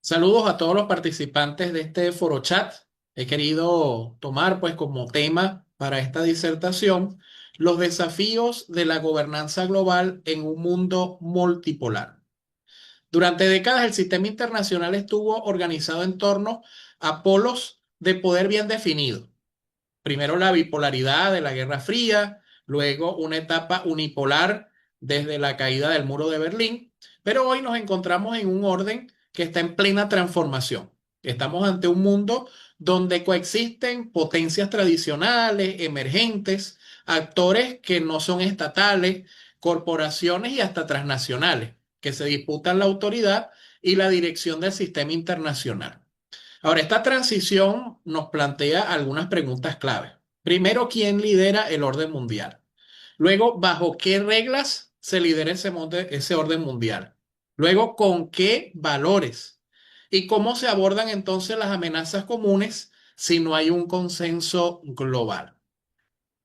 Saludos a todos los participantes de este foro chat. He querido tomar pues como tema para esta disertación los desafíos de la gobernanza global en un mundo multipolar. Durante décadas el sistema internacional estuvo organizado en torno a polos de poder bien definidos. Primero la bipolaridad de la Guerra Fría, luego una etapa unipolar desde la caída del muro de Berlín, pero hoy nos encontramos en un orden que está en plena transformación. Estamos ante un mundo donde coexisten potencias tradicionales, emergentes, actores que no son estatales, corporaciones y hasta transnacionales, que se disputan la autoridad y la dirección del sistema internacional. Ahora, esta transición nos plantea algunas preguntas clave. Primero, ¿quién lidera el orden mundial? Luego, ¿bajo qué reglas se lidera ese orden mundial? Luego, ¿con qué valores? ¿Y cómo se abordan entonces las amenazas comunes si no hay un consenso global?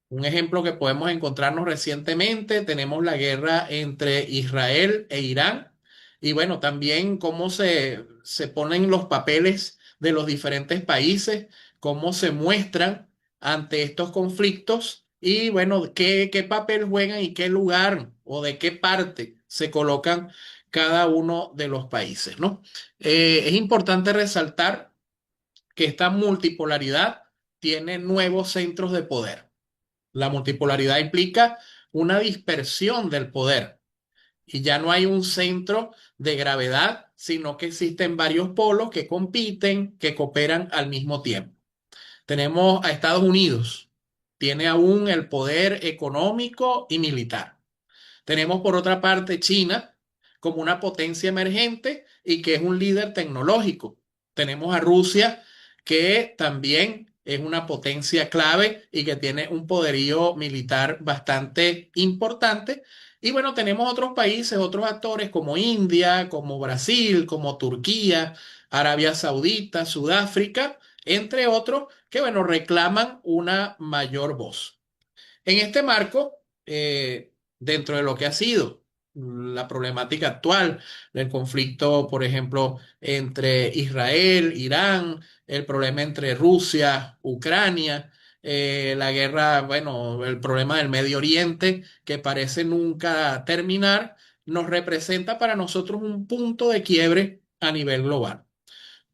Un ejemplo que podemos encontrarnos recientemente, tenemos la guerra entre Israel e Irán y bueno, también cómo se ponen los papeles de los diferentes países, cómo se muestran ante estos conflictos y bueno, qué papel juegan y qué lugar o de qué parte se colocan cada uno de los países, ¿no? Es importante resaltar que esta multipolaridad tiene nuevos centros de poder. La multipolaridad implica una dispersión del poder y ya no hay un centro de gravedad, sino que existen varios polos que compiten, que cooperan al mismo tiempo. Tenemos a Estados Unidos, tiene aún el poder económico y militar. Tenemos por otra parte China como una potencia emergente y que es un líder tecnológico. Tenemos a Rusia que también es una potencia clave y que tiene un poderío militar bastante importante. Y bueno, tenemos otros países, otros actores como India, como Brasil, como Turquía, Arabia Saudita, Sudáfrica, entre otros, que bueno, reclaman una mayor voz. En este marco, dentro de lo que ha sido la problemática actual del conflicto, por ejemplo, entre Israel, Irán, el problema entre Rusia, Ucrania, la guerra, bueno, el problema del Medio Oriente, que parece nunca terminar, nos representa para nosotros un punto de quiebre a nivel global.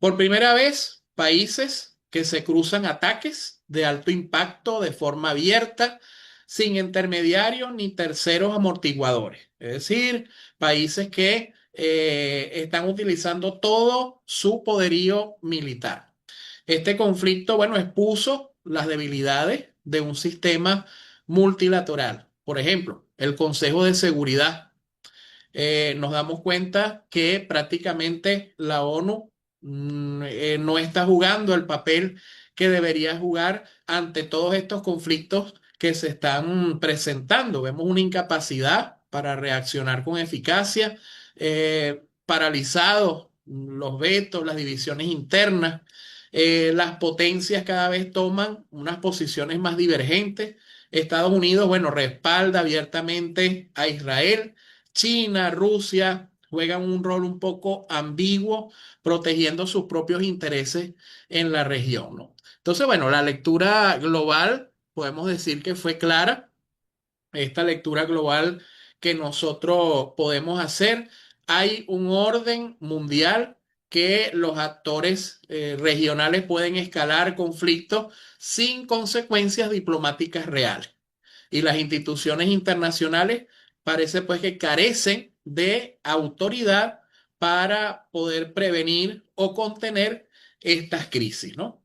Por primera vez, países que se cruzan ataques de alto impacto de forma abierta, sin intermediarios ni terceros amortiguadores. Es decir, países que están utilizando todo su poderío militar. Este conflicto, bueno, expuso las debilidades de un sistema multilateral. Por ejemplo, el Consejo de Seguridad, nos damos cuenta que prácticamente la ONU no está jugando el papel que debería jugar ante todos estos conflictos que se están presentando. Vemos una incapacidad para reaccionar con eficacia, paralizados los vetos, las divisiones internas, las potencias cada vez toman unas posiciones más divergentes. Estados Unidos, bueno, respalda abiertamente a Israel. China, Rusia juegan un rol un poco ambiguo, protegiendo sus propios intereses en la región, ¿no? Entonces, bueno, la lectura global, podemos decir que fue clara. Esta lectura global que nosotros podemos hacer, hay un orden mundial que los actores regionales pueden escalar conflictos sin consecuencias diplomáticas reales y las instituciones internacionales parece pues que carecen de autoridad para poder prevenir o contener estas crisis, ¿no?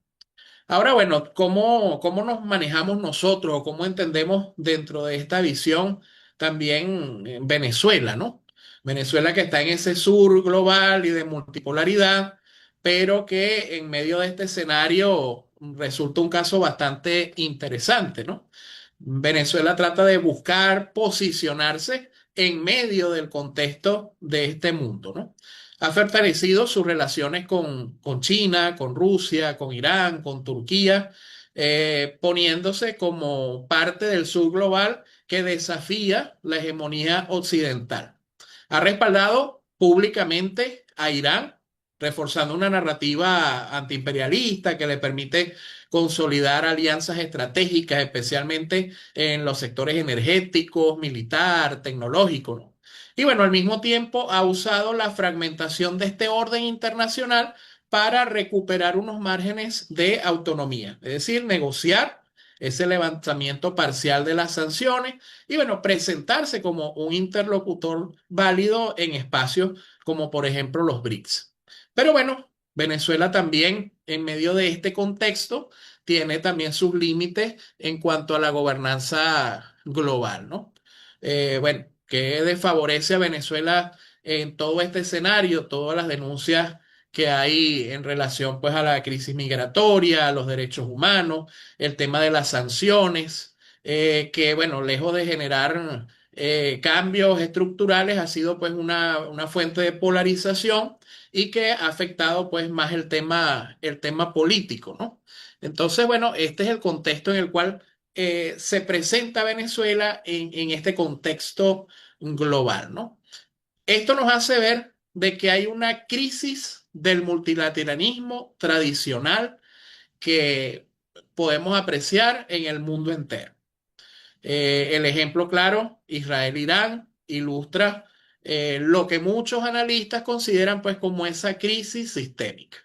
Ahora, bueno, ¿cómo nos manejamos nosotros o cómo entendemos dentro de esta visión también Venezuela, ¿no? Venezuela que está en ese sur global y de multipolaridad, pero que en medio de este escenario resulta un caso bastante interesante, ¿no? Venezuela trata de buscar posicionarse en medio del contexto de este mundo, ¿no? Ha fortalecido sus relaciones con China, con Rusia, con Irán, con Turquía, poniéndose como parte del sur global que desafía la hegemonía occidental. Ha respaldado públicamente a Irán, reforzando una narrativa antiimperialista que le permite consolidar alianzas estratégicas, especialmente en los sectores energéticos, militar, tecnológico, ¿no? Y bueno, al mismo tiempo ha usado la fragmentación de este orden internacional para recuperar unos márgenes de autonomía, es decir, negociar ese levantamiento parcial de las sanciones y bueno, presentarse como un interlocutor válido en espacios como por ejemplo los BRICS. Pero bueno, Venezuela también en medio de este contexto tiene también sus límites en cuanto a la gobernanza global, ¿no? Bueno, que desfavorece a Venezuela en todo este escenario, todas las denuncias que hay en relación pues a la crisis migratoria, a los derechos humanos, el tema de las sanciones, que bueno, lejos de generar cambios estructurales, ha sido pues una fuente de polarización y que ha afectado pues más el tema político, ¿no? Entonces, bueno, este es el contexto en el cual se presenta Venezuela en este contexto global, ¿no? Esto nos hace ver de que hay una crisis del multilateralismo tradicional que podemos apreciar en el mundo entero. El ejemplo claro, Israel-Irán, ilustra lo que muchos analistas consideran pues como esa crisis sistémica.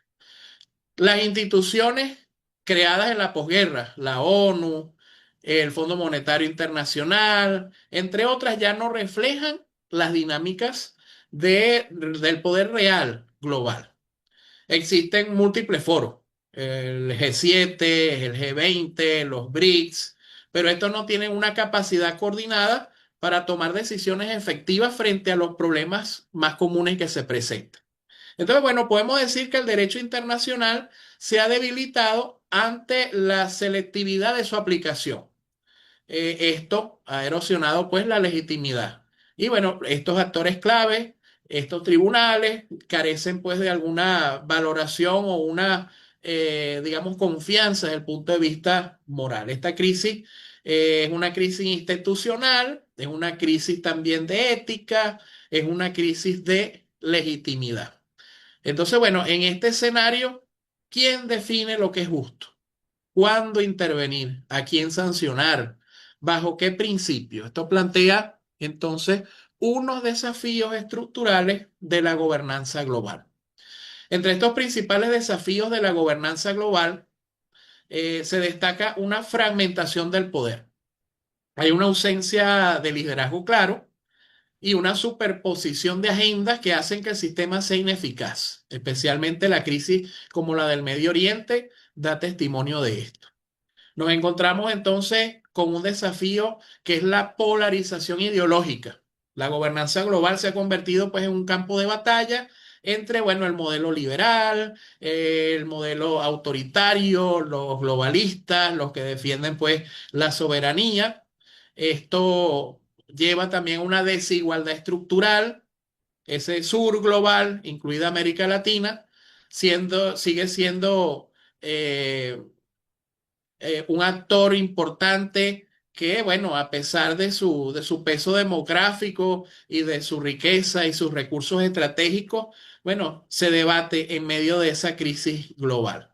Las instituciones creadas en la posguerra, la ONU, el Fondo Monetario Internacional, entre otras, ya no reflejan las dinámicas del poder real global. Existen múltiples foros, el G7, el G20, los BRICS, pero estos no tienen una capacidad coordinada para tomar decisiones efectivas frente a los problemas más comunes que se presentan. Entonces, bueno, podemos decir que el derecho internacional se ha debilitado ante la selectividad de su aplicación. Esto ha erosionado pues la legitimidad. Y bueno, estos actores clave, estos tribunales, carecen pues de alguna valoración o una, digamos, confianza desde el punto de vista moral. Esta crisis es una crisis institucional, es una crisis también de ética, es una crisis de legitimidad. Entonces, bueno, en este escenario, ¿quién define lo que es justo? ¿Cuándo intervenir? ¿A quién sancionar? ¿Bajo qué principio? Esto plantea entonces unos desafíos estructurales de la gobernanza global. Entre estos principales desafíos de la gobernanza global se destaca una fragmentación del poder. Hay una ausencia de liderazgo claro y una superposición de agendas que hacen que el sistema sea ineficaz. Especialmente la crisis como la del Medio Oriente da testimonio de esto. Nos encontramos entonces con un desafío que es la polarización ideológica. La gobernanza global se ha convertido pues en un campo de batalla entre, bueno, el modelo liberal, el modelo autoritario, los globalistas, los que defienden pues la soberanía. Esto lleva también a una desigualdad estructural. Ese sur global, incluida América Latina, sigue siendo eh, un actor importante que, bueno, a pesar de su peso demográfico y de su riqueza y sus recursos estratégicos, bueno, se debate en medio de esa crisis global.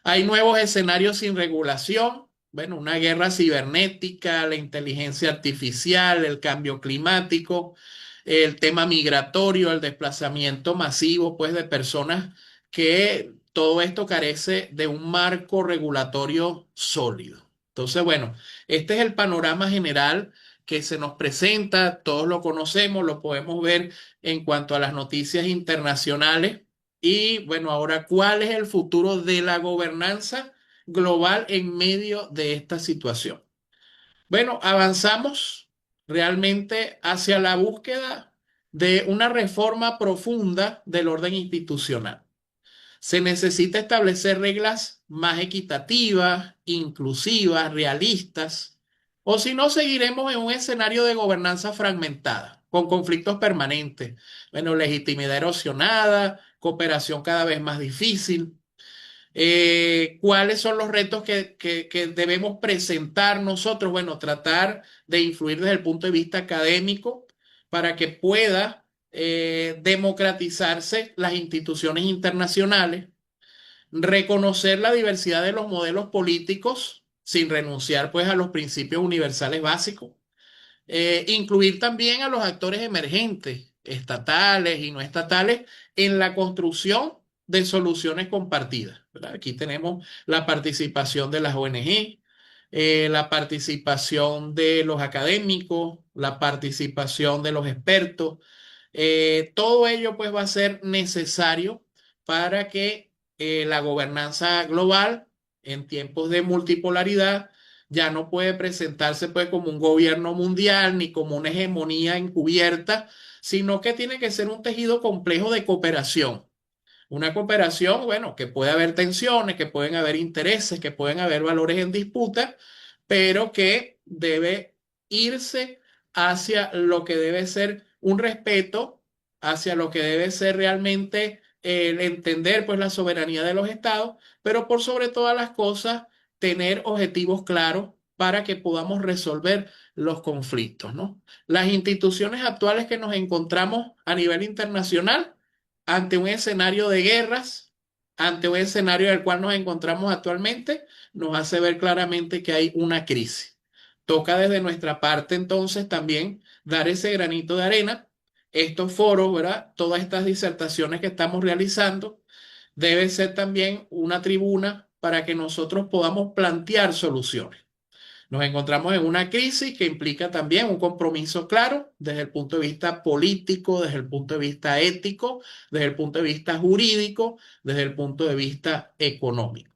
Hay nuevos escenarios sin regulación, bueno, una guerra cibernética, la inteligencia artificial, el cambio climático, el tema migratorio, el desplazamiento masivo, pues, de personas que todo esto carece de un marco regulatorio sólido. Entonces, bueno, este es el panorama general que se nos presenta, todos lo conocemos, lo podemos ver en cuanto a las noticias internacionales y bueno, ahora, ¿cuál es el futuro de la gobernanza global en medio de esta situación? Bueno, avanzamos realmente hacia la búsqueda de una reforma profunda del orden institucional. Se necesita establecer reglas más equitativas, inclusivas, realistas, o si no, seguiremos en un escenario de gobernanza fragmentada, con conflictos permanentes, bueno, legitimidad erosionada, cooperación cada vez más difícil. ¿Cuáles son los retos que debemos presentar nosotros? Bueno, tratar de influir desde el punto de vista académico para que pueda democratizarse las instituciones internacionales, reconocer la diversidad de los modelos políticos sin renunciar pues a los principios universales básicos, incluir también a los actores emergentes, estatales y no estatales, en la construcción de soluciones compartidas, ¿verdad? Aquí tenemos la participación de las ONG, la participación de los académicos, la participación de los expertos. Todo ello pues va a ser necesario para que la gobernanza global en tiempos de multipolaridad ya no puede presentarse pues como un gobierno mundial ni como una hegemonía encubierta, sino que tiene que ser un tejido complejo de cooperación. Una cooperación, bueno, que puede haber tensiones, que pueden haber intereses, que pueden haber valores en disputa, pero que debe irse hacia lo que debe ser un respeto, hacia lo que debe ser realmente el entender pues la soberanía de los estados, pero por sobre todas las cosas tener objetivos claros para que podamos resolver los conflictos, ¿no? Las instituciones actuales que nos encontramos a nivel internacional ante un escenario de guerras, ante un escenario del cual nos encontramos actualmente, nos hace ver claramente que hay una crisis. Toca desde nuestra parte entonces también dar ese granito de arena. Estos foros, ¿verdad? Todas estas disertaciones que estamos realizando debe ser también una tribuna para que nosotros podamos plantear soluciones. Nos encontramos en una crisis que implica también un compromiso claro desde el punto de vista político, desde el punto de vista ético, desde el punto de vista jurídico, desde el punto de vista económico.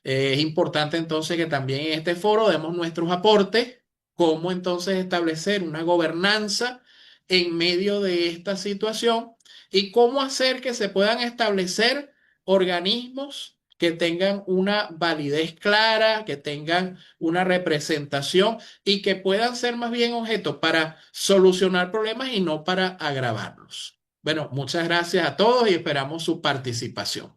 Es importante entonces que también en este foro demos nuestros aportes, cómo entonces establecer una gobernanza en medio de esta situación y cómo hacer que se puedan establecer organismos que tengan una validez clara, que tengan una representación y que puedan ser más bien objeto para solucionar problemas y no para agravarlos. Bueno, muchas gracias a todos y esperamos su participación.